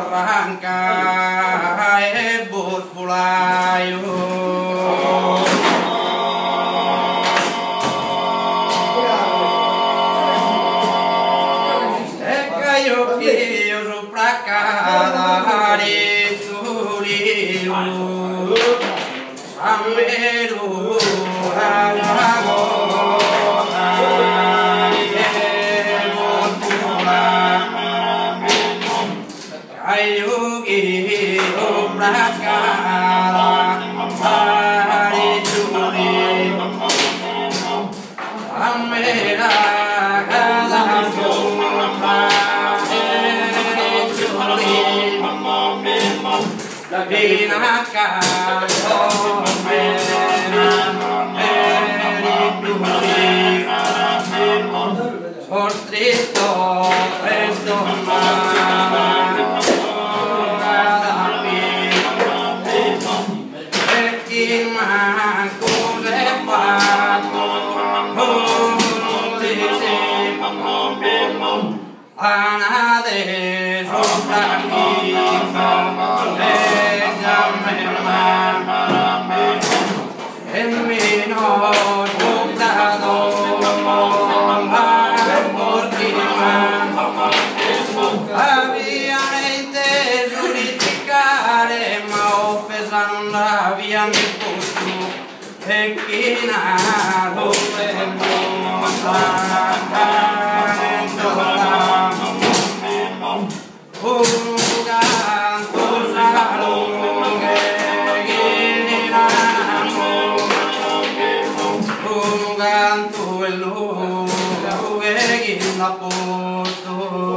Rangkai ebut fulayu Ekayu kiyu suprakadari turiu Sameru ragago Ayugi Prakara Hari Turi Amera Kala Sumra Hari Turi Labina Kala Mera Hari Turi Sortrito Presto Anade soprami Emmino soprano Avia inteso litigare ma offesa non l'avia nel posto e chi nato per Canto e luogo e in la posto